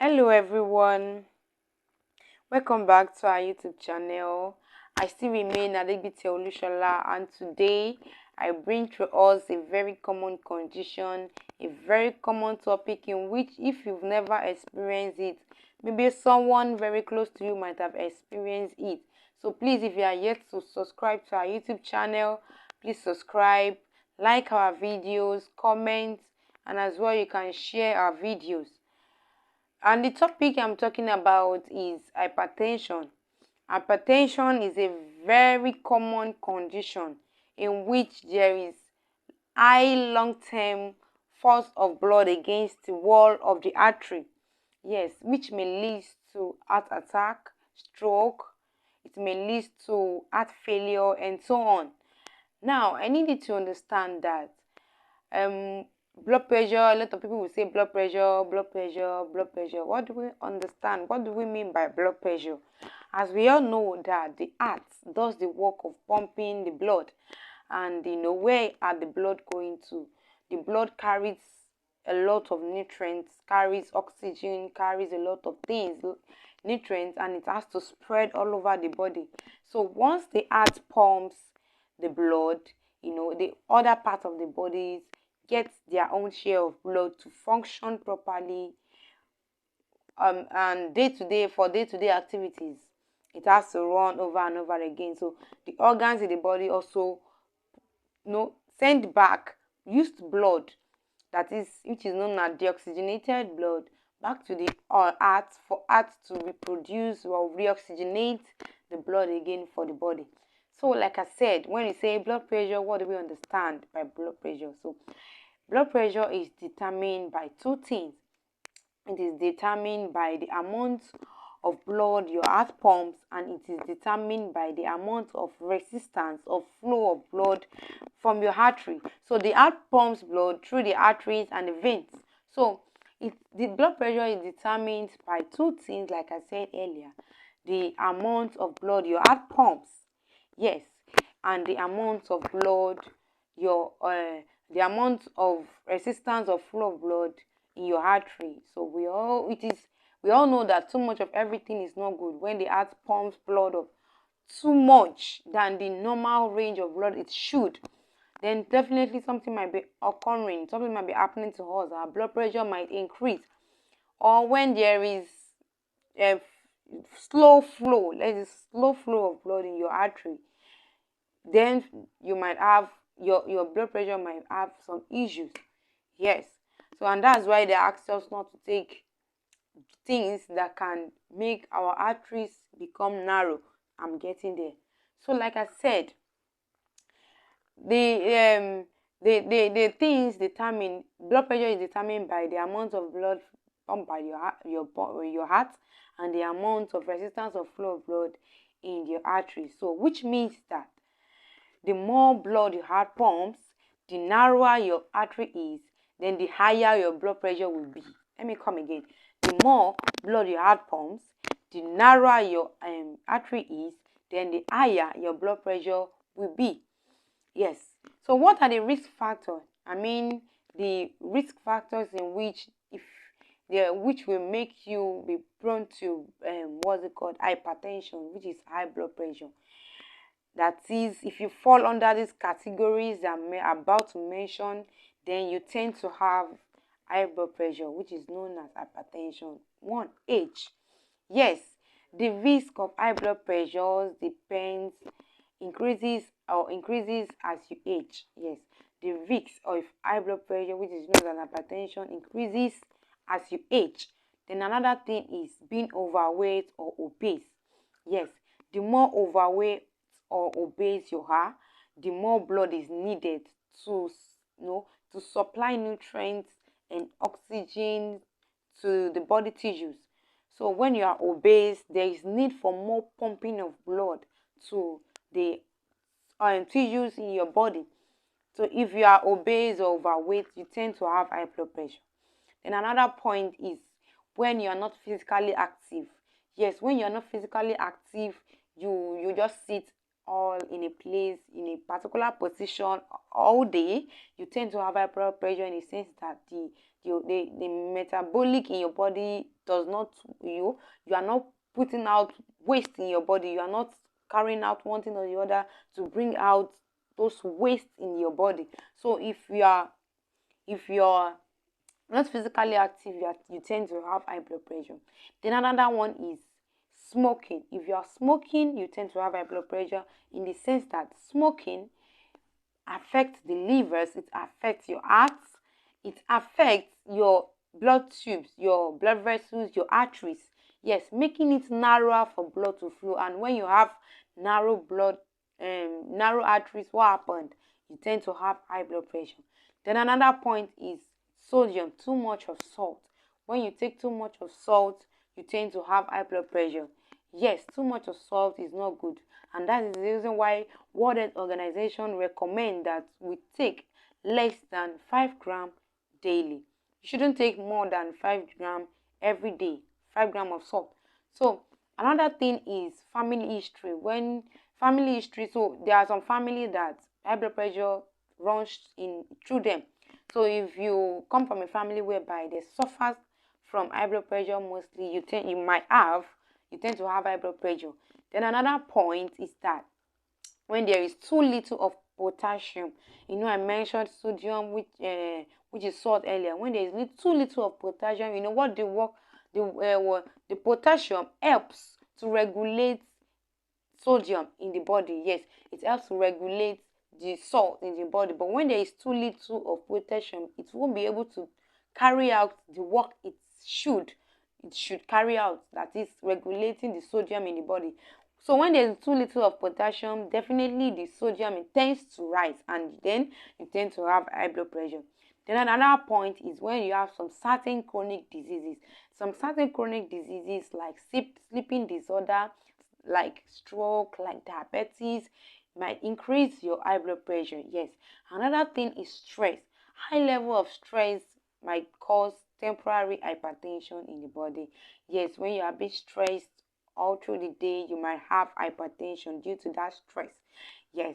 Hello everyone, welcome back to our YouTube channel. I still remain Adegbite Olushola, and today I bring to us a very common condition, a very common topic in which if you've never experienced it, maybe someone very close to you might have experienced it. So please, if you are yet to subscribe to our YouTube channel, please subscribe, like our videos, comment, and as well you can share our videos. And the topic I'm talking about is hypertension. Hypertension is a very common condition in which there is high long-term force of blood against the wall of the artery. Yes, which may lead to heart attack, stroke, it may lead to heart failure, and so on. Now, I need you to understand that blood pressure, a lot of people will say blood pressure, blood pressure, blood pressure. What do we understand? What do we mean by blood pressure? As we all know that the heart does the work of pumping the blood, and where are the blood going to? The blood carries a lot of nutrients, carries oxygen, carries a lot of things, nutrients, and it has to spread all over the body. So once the heart pumps the blood, the other part of the body get their own share of blood to function properly, and day-to-day activities, it has to run over and over again. So the organs in the body also send back used blood, which is known as deoxygenated blood, back to the heart for heart to reproduce or reoxygenate the blood again for the body. So like I said, when you say blood pressure, what do we understand by blood pressure? So blood pressure is determined by two things. It is determined by the amount of blood your heart pumps, and it is determined by the amount of resistance of flow of blood from your artery. So the heart pumps blood through the arteries and the veins. So the blood pressure is determined by two things, like I said earlier: the amount of blood your heart pumps, yes, and the amount of blood the amount of resistance of flow of blood in your artery. So we all know that too much of everything is not good. When the heart pumps blood of too much than the normal range of blood it should, then definitely something might be occurring, something might be happening to us. Our blood pressure might increase. Or when there is a slow flow, there is slow flow of blood in your artery, then you might have your blood pressure might have some issues. Yes. So, and that's why they ask us not to take things that can make our arteries become narrow. I'm getting there. So like I said, the things determine blood pressure is determined by the amount of blood pumped by your heart, and the amount of resistance of flow of blood in your arteries. So which means that the more blood your heart pumps, the narrower your artery is, then the higher your blood pressure will be. Let me come again. The more blood your heart pumps, the narrower your artery is, then the higher your blood pressure will be. Yes. So what are the risk factors? I mean, the risk factors in which which will make you be prone to hypertension, which is high blood pressure. That is, if you fall under these categories I'm about to mention, then you tend to have high blood pressure, which is known as hypertension. 1. Age. Yes, the risk of high blood pressure increases as you age. Yes, the risk of high blood pressure, which is known as hypertension, increases as you age. Then another thing is being overweight or obese. Yes, the more overweight or obese you are, the more blood is needed to supply nutrients and oxygen to the body tissues. So when you are obese, there is need for more pumping of blood to the tissues in your body. So if you are obese or overweight, you tend to have high blood pressure. Then another point is when you are not physically active. Yes, when you are not physically active, you just sit all in a place, in a particular position all day. You tend to have high blood pressure in the sense that the metabolic in your body does not, you are not putting out waste in your body. You are not carrying out one thing or the other to bring out those waste in your body. So if you're not physically active, you tend to have high blood pressure. Then another one is smoking. If you are smoking, you tend to have high blood pressure, in the sense that smoking affects the livers, it affects your heart, it affects your blood tubes, your blood vessels, your arteries. Yes, making it narrower for blood to flow. And when you have narrow arteries, what happened? You tend to have high blood pressure. Then another point is sodium, too much of salt. When you take too much of salt, you tend to have high blood pressure. Yes, too much of salt is not good, and that is the reason why World Health Organization recommend that we take less than 5 grams daily. You shouldn't take more than 5 grams every day. 5 grams of salt. So another thing is family history. When family history, so there are some family that high blood pressure runs in through them. So if you come from a family whereby they suffer from high blood pressure, mostly you tend to have high blood pressure. Then another point is that when there is too little of potassium, I mentioned sodium, which is salt earlier. When there is too little of potassium, what the potassium helps to regulate sodium in the body. Yes, it helps to regulate the salt in the body. But when there is too little of potassium, it won't be able to carry out the work it should carry out, that is regulating the sodium in the body. So when there's too little of potassium, definitely the sodium tends to rise, and then you tend to have high blood pressure. Then another point is when you have some certain chronic diseases. Some certain chronic diseases like sleeping disorder, like stroke, like diabetes, might increase your high blood pressure. Yes. Another thing is stress. High level of stress might cause temporary hypertension in the body. Yes, when you are a bit stressed all through the day, you might have hypertension due to that stress. Yes.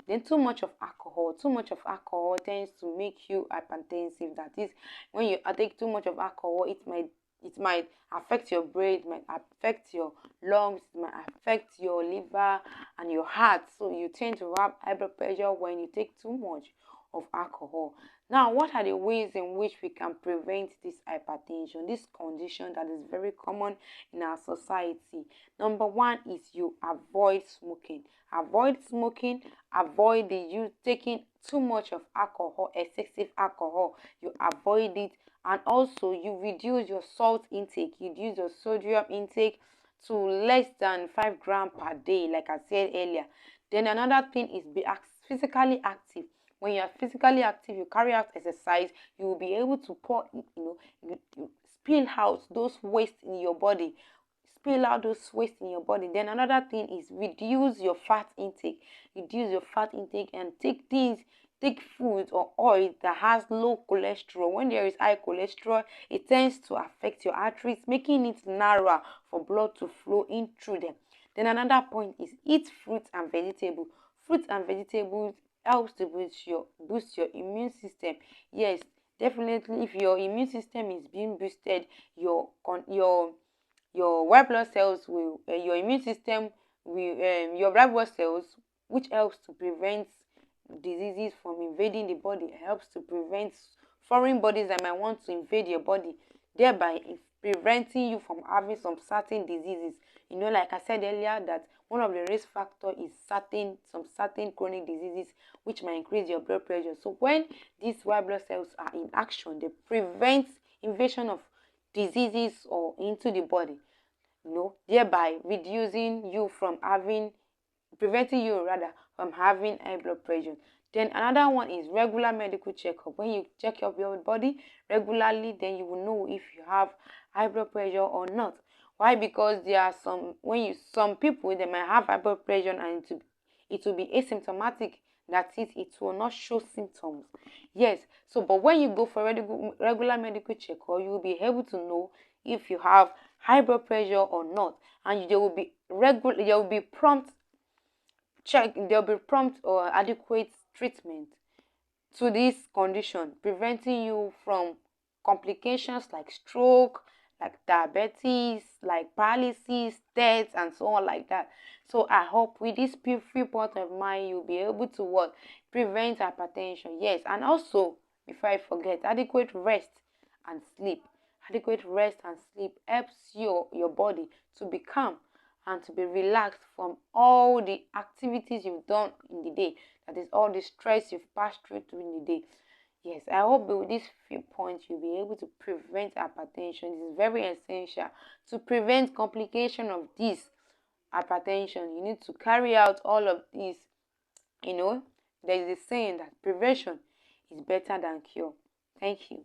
Then too much of alcohol. Too much of alcohol tends to make you hypertensive. That is, when you take too much of alcohol, it might affect your brain, it might affect your lungs, it might affect your liver and your heart. So you tend to have high blood pressure when you take too much of alcohol. Now, what are the ways in which we can prevent this hypertension, this condition that is very common in our society? Number one is you avoid smoking. Avoid smoking, avoid you taking too much of alcohol, excessive alcohol. You avoid it, and also you reduce your salt intake, you reduce your sodium intake to less than 5 grams per day, like I said earlier. Then another thing is be physically active. When you are physically active, you carry out exercise, you will be able to you spill out those waste in your body. Spill out those waste in your body. Then another thing is reduce your fat intake. Reduce your fat intake and take food or oil that has low cholesterol. When there is high cholesterol, it tends to affect your arteries, making it narrower for blood to flow in through them. Then another point is eat fruits and vegetables. Fruits and vegetables helps to boost your immune system. Yes, definitely. If your immune system is being boosted, your white blood cells will your immune system will your red blood cells, which helps to prevent diseases from invading the body, helps to prevent foreign bodies that might want to invade your body, thereby preventing you from having some certain diseases. Like I said earlier, that one of the risk factors is some certain chronic diseases which might increase your blood pressure. So when these white blood cells are in action, they prevent invasion of diseases or into the body, thereby preventing you rather from having high blood pressure. Then another one is regular medical checkup. When you check up your body regularly, then you will know if you have high blood pressure or not. Why? Because there are some people, they might have high blood pressure and it will be asymptomatic. That is, it will not show symptoms. Yes. So, but when you go for regular medical checkup, you will be able to know if you have high blood pressure or not, and there will be prompt or adequate treatment to this condition, preventing you from complications like stroke, like diabetes, like paralysis, death, and so on like that. So I hope with this few point of mine, you'll be able to what? Prevent hypertension. Yes, and also, before I forget, adequate rest and sleep. Adequate rest and sleep helps your body to be calm and to be relaxed from all the activities you've done in the day. That is all the stress you've passed through during the day. Yes, I hope with these few points you'll be able to prevent hypertension. It is very essential to prevent complication of this hypertension. You need to carry out all of this. There is a saying that prevention is better than cure. Thank you.